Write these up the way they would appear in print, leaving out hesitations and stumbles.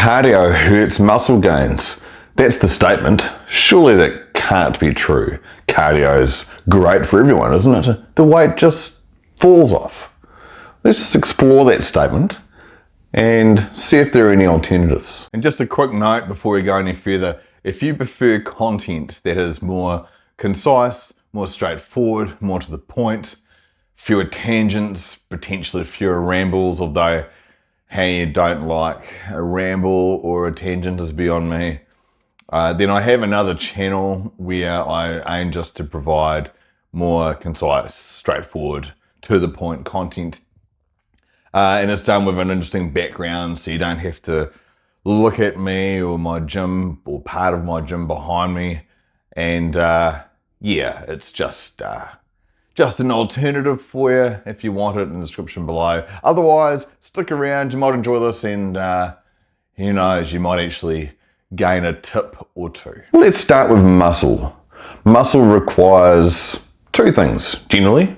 Cardio hurts muscle gains. That's the statement. Surely that can't be true. Cardio's great for everyone, isn't it? The weight just falls off. Let's just explore that statement and see if there are any alternatives. And just a quick note before we go any further, if you prefer content that is more concise, more straightforward, more to the point, fewer tangents, potentially fewer rambles, although how you don't like a ramble or a tangent is beyond me, then I have another channel where I aim just to provide more concise, straightforward, to the point content. And it's done with an interesting background, so you don't have to look at me or my gym or part of my gym behind me. And yeah, it's just an alternative for you if you want it in the description below. Otherwise, stick around, you might enjoy this, and who knows, you might actually gain a tip or two. Let's start with muscle. Muscle requires two things, generally.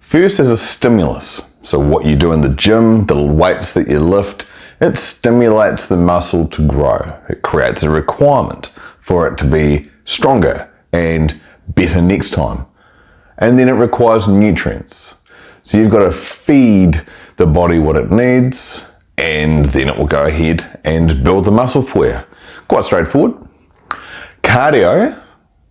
First is a stimulus. So what you do in the gym, the weights that you lift, it stimulates the muscle to grow. It creates a requirement for it to be stronger and better next time. And then it requires nutrients. So you've got to feed the body what it needs, and then it will go ahead and build the muscle for you. Quite straightforward. Cardio,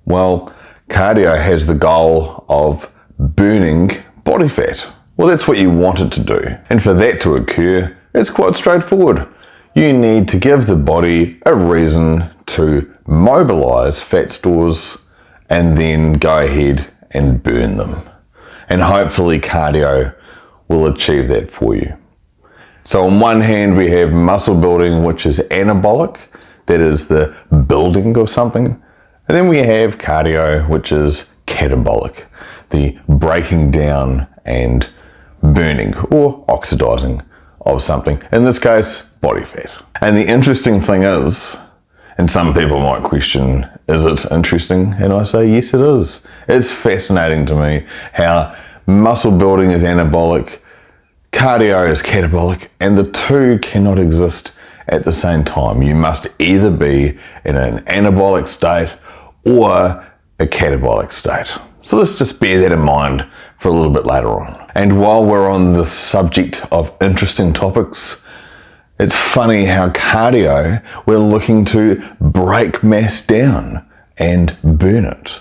well, cardio has the goal of burning body fat. Well, that's what you want it to do. And for that to occur, it's quite straightforward. You need to give the body a reason to mobilize fat stores and then go ahead and burn them. And hopefully cardio will achieve that for you. So on one hand, we have muscle building, which is anabolic. That is the building of something. And then we have cardio, which is catabolic, the breaking down and burning or oxidizing of something, in this case, body fat. And the interesting thing is, and some people might question, is it interesting? And I say, yes, it is. It's fascinating to me how muscle building is anabolic, cardio is catabolic, and the two cannot exist at the same time. You must either be in an anabolic state or a catabolic state. So let's just bear that in mind for a little bit later on. And while we're on the subject of interesting topics, it's funny how cardio, we're looking to break mass down and burn it.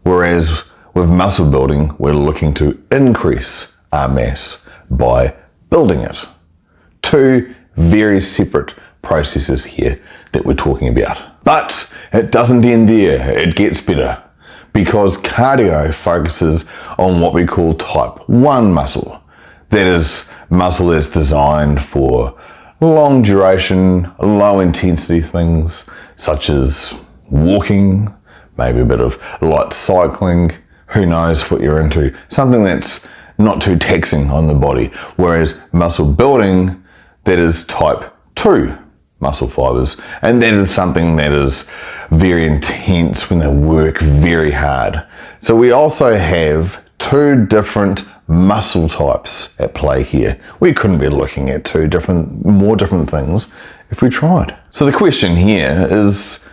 Whereas with muscle building, we're looking to increase our mass by building it. Two very separate processes here that we're talking about. But it doesn't end there, it gets better, because cardio focuses on what we call type 1 muscle. That is muscle that's designed for long duration, low intensity things such as walking, maybe a bit of light cycling, who knows what you're into, something that's not too taxing on the body. Whereas muscle building, that is type 2 muscle fibers, and that is something that is very intense when they work very hard. So we also have two different muscle types at play here. We couldn't be looking at more different things if we tried. So the question here is,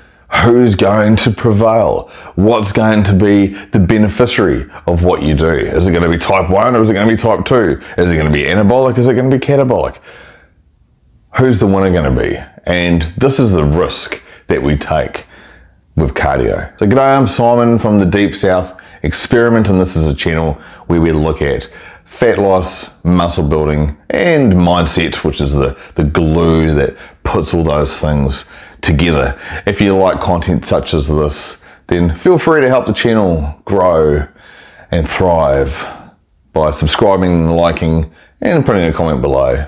who's going to prevail? What's going to be the beneficiary of what you do? Is it going to be type 1 or is it going to be type 2? Is it going to be anabolic? Is it going to be catabolic? Who's the winner going to be? And this is the risk that we take with cardio. So g'day, I'm Simon from the Deep South Experiment, and this is a channel where we look at fat loss, muscle building, and mindset, which is the glue that puts all those things together. If you like content such as this, then feel free to help the channel grow and thrive by subscribing, liking, and putting a comment below.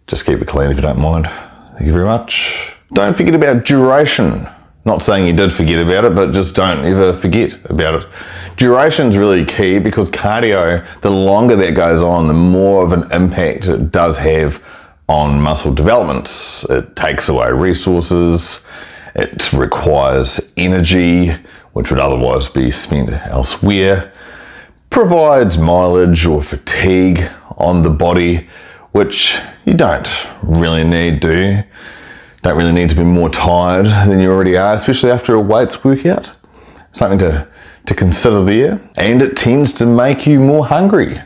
Just keep it clean if you don't mind. Thank you very much. Don't forget about duration. Not saying you did forget about it, but just don't ever forget about it. Duration's really key because cardio, the longer that goes on, the more of an impact it does have on muscle development. It takes away resources, it requires energy, which would otherwise be spent elsewhere, provides mileage or fatigue on the body, which you don't really need, do you? don't really need to be more tired than you already are, especially after a weights workout. Something to consider there. And it tends to make you more hungry.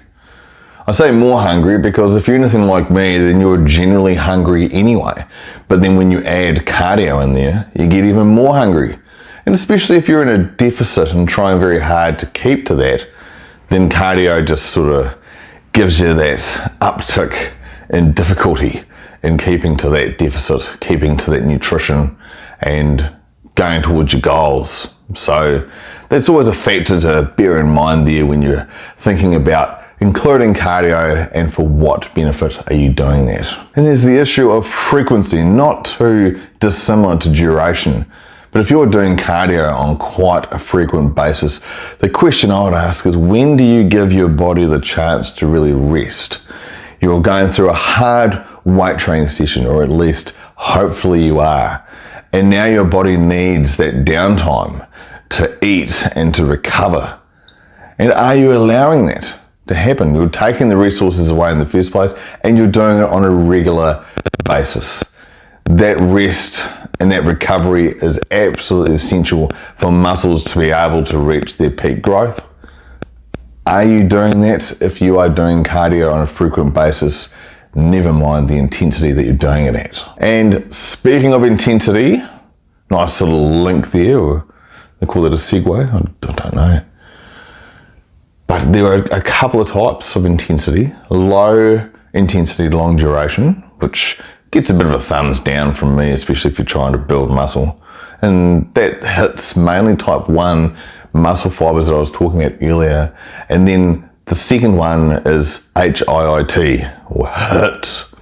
I say more hungry because if you're anything like me, then you're generally hungry anyway. But then when you add cardio in there, you get even more hungry. And especially if you're in a deficit and trying very hard to keep to that, then cardio just sort of gives you that uptick in difficulty in keeping to that deficit, keeping to that nutrition and going towards your goals. So that's always a factor to bear in mind there when you're thinking about including cardio and for what benefit are you doing that. And there's the issue of frequency, not too dissimilar to duration. But if you're doing cardio on quite a frequent basis, the question I would ask is, when do you give your body the chance to really rest? You're going through a hard weight training session, or at least hopefully you are. And now your body needs that downtime to eat and to recover. And are you allowing that to happen? You're taking the resources away in the first place and you're doing it on a regular basis. That rest and that recovery is absolutely essential for muscles to be able to reach their peak growth. Are you doing that? If you are doing cardio on a frequent basis, never mind the intensity that you're doing it at. And speaking of intensity, nice little link there, or they call it a segue, I don't know. But there are a couple of types of intensity. Low intensity, long duration, which gets a bit of a thumbs down from me, especially if you're trying to build muscle. And that hits mainly type 1 muscle fibers that I was talking about earlier. And then the second one is HIIT, or HIIT.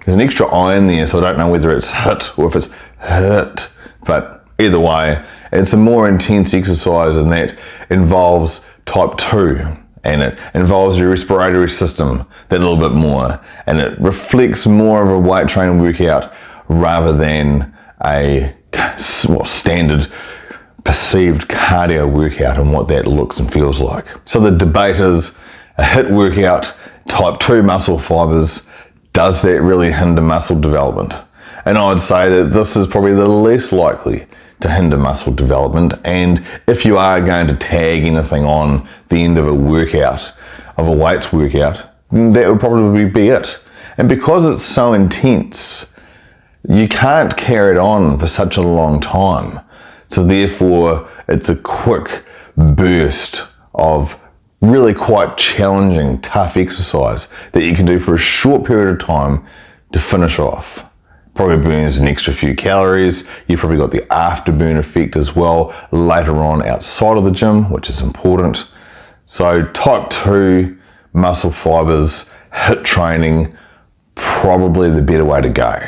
There's an extra I in there, so I don't know whether it's HIIT or if it's HIIT. But either way, it's a more intense exercise, and that involves type 2. And it involves your respiratory system that little bit more. And it reflects more of a weight training workout rather than a standard perceived cardio workout and what that looks and feels like. So the debate is, a HIIT workout, type 2 muscle fibers, does that really hinder muscle development? And I would say that this is probably the least likely to hinder muscle development. And if you are going to tag anything on the end of a workout, of a weights workout, that would probably be it. And because it's so intense, you can't carry it on for such a long time. So therefore, it's a quick burst of really quite challenging, tough exercise that you can do for a short period of time to finish off. Probably burns an extra few calories. You've probably got the afterburn effect as well later on outside of the gym, which is important. So type 2 muscle fibers, HIIT training, probably the better way to go.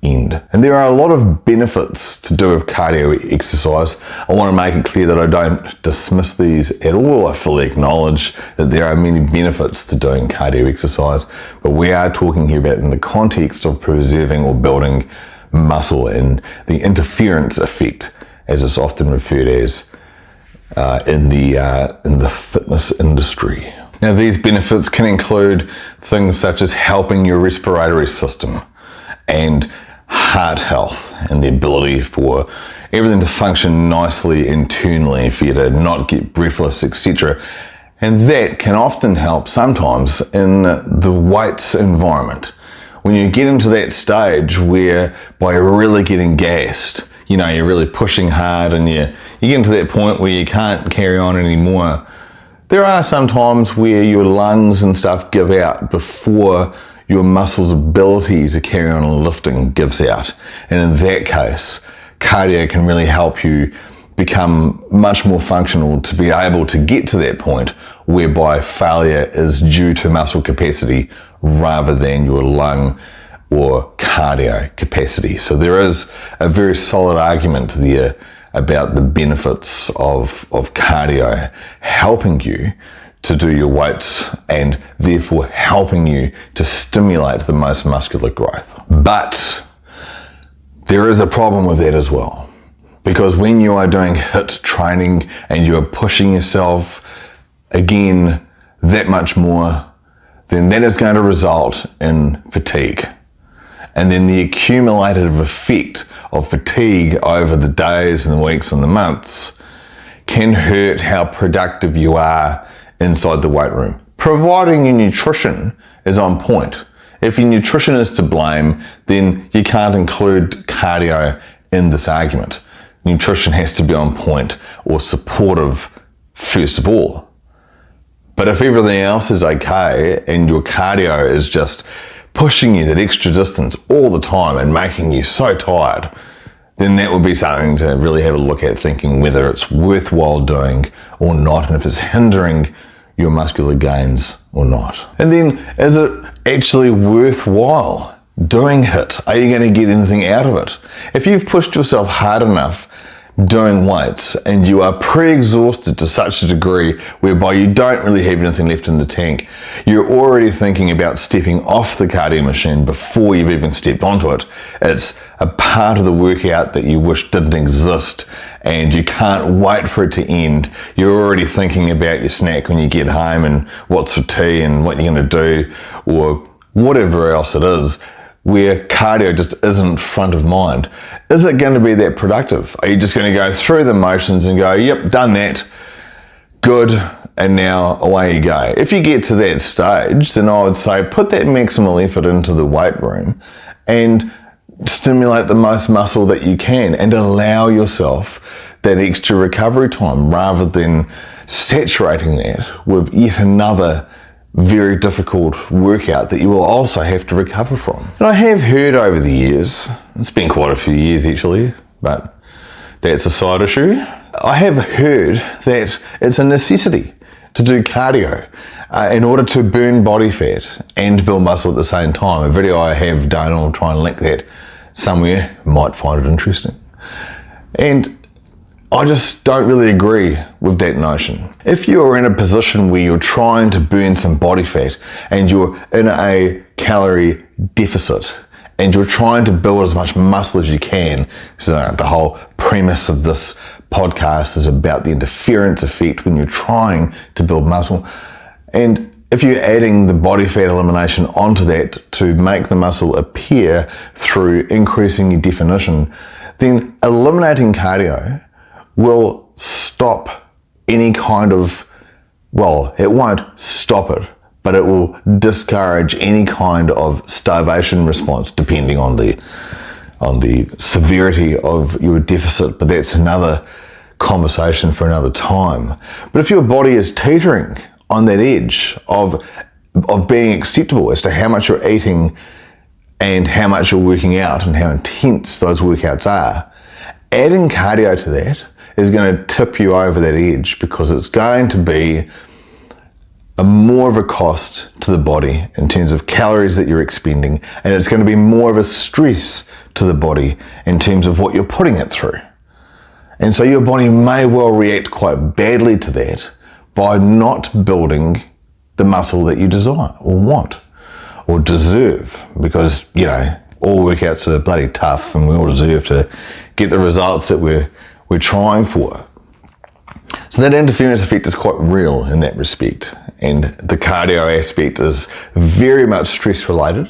End. And there are a lot of benefits to do with cardio exercise. I want to make it clear that I don't dismiss these at all. I fully acknowledge that there are many benefits to doing cardio exercise, but we are talking here about in the context of preserving or building muscle and the interference effect, as it's often referred as in the fitness industry. Now, these benefits can include things such as helping your respiratory system and heart health and the ability for everything to function nicely internally, for you to not get breathless, etc. And that can often help sometimes in the weights environment. When you get into that stage where by really getting gassed, you're really pushing hard and you get into that point where you can't carry on anymore, there are some times where your lungs and stuff give out before your muscle's ability to carry on lifting gives out. And in that case, cardio can really help you become much more functional to be able to get to that point whereby failure is due to muscle capacity rather than your lung or cardio capacity. So there is a very solid argument there about the benefits of cardio helping you to do your weights and therefore helping you to stimulate the most muscular growth. But there is a problem with that as well, because when you are doing HIIT training and you are pushing yourself again that much more, then that is going to result in fatigue. and then the accumulative effect of fatigue over the days and the weeks and the months can hurt how productive you are inside the weight room, providing your nutrition is on point. If your nutrition is to blame, then you can't include cardio in this argument. Nutrition has to be on point or supportive first of all. But if everything else is okay and your cardio is just pushing you that extra distance all the time and making you so tired, then that would be something to really have a look at, thinking whether it's worthwhile doing or not, and if it's hindering your muscular gains or not. And then, is it actually worthwhile doing HIIT? Are you going to get anything out of it? If you've pushed yourself hard enough doing weights and you are pre-exhausted to such a degree whereby you don't really have anything left in the tank, you're already thinking about stepping off the cardio machine before you've even stepped onto it. It's a part of the workout that you wish didn't exist and you can't wait for it to end. You're already thinking about your snack when you get home and what's for tea and what you're going to do or whatever else it is, where cardio just isn't front of mind. Is it going to be that productive? Are you just going to go through the motions and go, yep, done that, good, and now away you go? If you get to that stage, then I would say put that maximal effort into the weight room and stimulate the most muscle that you can and allow yourself that extra recovery time rather than saturating that with yet another very difficult workout that you will also have to recover from. And I have heard over the years, it's been quite a few years actually, but that's a side issue. I have heard that it's a necessity to do cardio in order to burn body fat and build muscle at the same time. A video I have done, I'll try and link that somewhere, you might find it interesting. And I just don't really agree with that notion. If you're in a position where you're trying to burn some body fat and you're in a calorie deficit and you're trying to build as much muscle as you can, so the whole premise of this podcast is about the interference effect when you're trying to build muscle. And if you're adding the body fat elimination onto that to make the muscle appear through increasing your definition, then eliminating cardio will stop any kind of, well, it won't stop it, but it will discourage any kind of starvation response depending on the severity of your deficit. But that's another conversation for another time. But if your body is teetering on that edge of being acceptable as to how much you're eating and how much you're working out and how intense those workouts are, adding cardio to that is going to tip you over that edge, because it's going to be more of a cost to the body in terms of calories that you're expending, and it's going to be more of a stress to the body in terms of what you're putting it through. And so your body may well react quite badly to that by not building the muscle that you desire or want or deserve, because, you know, all workouts are bloody tough and we all deserve to get the results that we're trying for. So that interference effect is quite real in that respect, and the cardio aspect is very much stress related,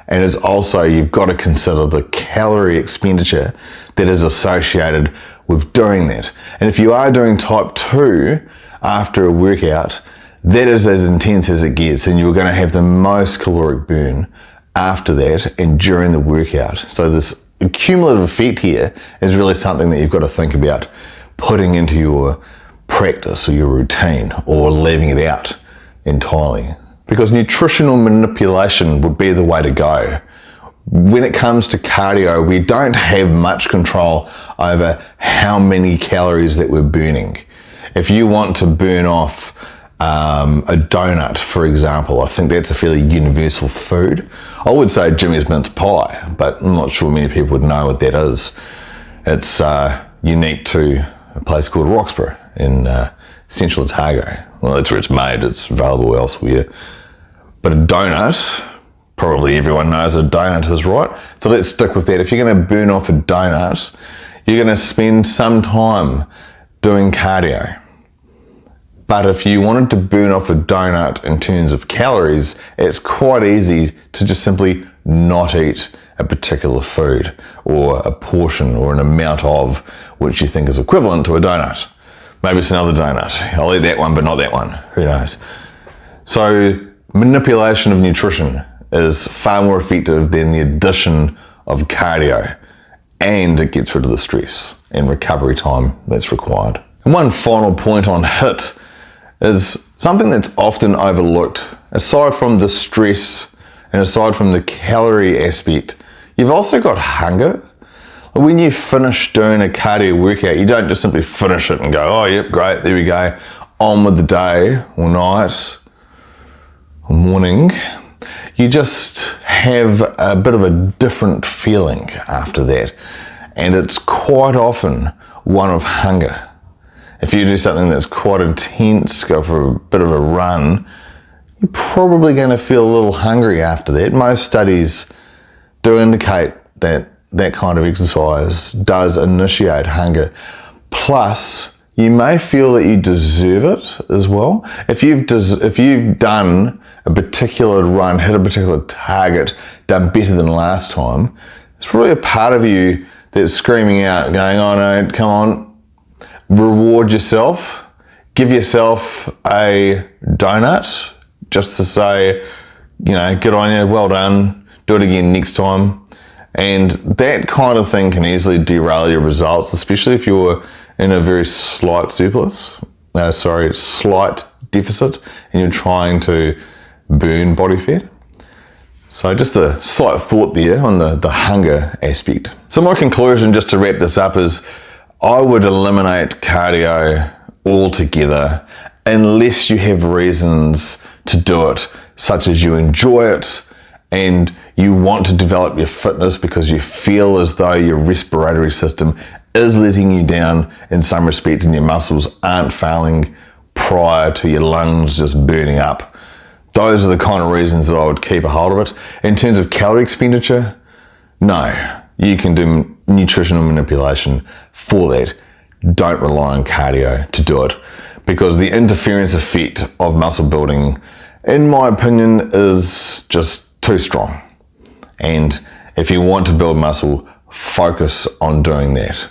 and it's also, you've got to consider the calorie expenditure that is associated with doing that. And if you are doing type 2 after a workout, that is as intense as it gets, and you're going to have the most caloric burn after that and during the workout. So this cumulative effect here is really something that you've got to think about putting into your practice or your routine, or leaving it out entirely, because nutritional manipulation would be the way to go. When it comes to cardio, we don't have much control over how many calories that we're burning. If you want to burn off a donut, for example, I think that's a fairly universal food. I would say Jimmy's mince pie, but I'm not sure many people would know what that is. It's unique to a place called Roxburgh in Central Otago. Well, that's where it's made. It's available elsewhere. But a donut, probably everyone knows a donut is, right? So let's stick with that. If you're going to burn off a donut, you're going to spend some time doing cardio. But if you wanted to burn off a donut in terms of calories, it's quite easy to just simply not eat a particular food or a portion or an amount of which you think is equivalent to a donut. Maybe it's another donut. I'll eat that one, but not that one. Who knows? So manipulation of nutrition is far more effective than the addition of cardio, and it gets rid of the stress and recovery time that's required. And one final point on HIIT is something that's often overlooked. Aside from the stress and aside from the calorie aspect, you've also got hunger. When you finish doing a cardio workout, you don't just simply finish it and go, oh yep, great, there we go, on with the day or night or morning. You just have a bit of a different feeling after that, and it's quite often one of hunger. If you do something that's quite intense, go for a bit of a run, you're probably going to feel a little hungry after that. Most studies do indicate that that kind of exercise does initiate hunger. Plus, you may feel that you deserve it as well. If you've done a particular run, hit a particular target, done better than last time, there's probably a part of you that's screaming out, going, oh no, come on, reward yourself, give yourself a donut, just to say, you know, good on you, well done, do it again next time. And that kind of thing can easily derail your results, especially if you're in a very slight slight deficit, and you're trying to burn body fat. So just a slight thought there on the hunger aspect. So my conclusion, just to wrap this up, is I would eliminate cardio altogether unless you have reasons to do it, such as you enjoy it and you want to develop your fitness because you feel as though your respiratory system is letting you down in some respect and your muscles aren't failing prior to your lungs just burning up. Those are the kind of reasons that I would keep a hold of it. In terms of calorie expenditure, no, you can do nutritional manipulation for that. Don't rely on cardio to do it, because the interference effect of muscle building, in my opinion, is just too strong. And if you want to build muscle, focus on doing that.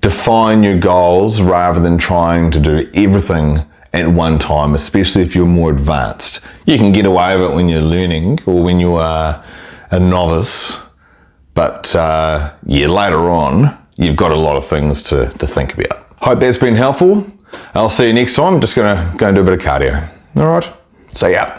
Define your goals rather than trying to do everything at one time, especially if you're more advanced. You can get away with it when you're learning or when you are a novice, but later on, you've got a lot of things to think about. Hope that's been helpful. I'll see you next time. I'm just gonna go and do a bit of cardio. All right, see ya.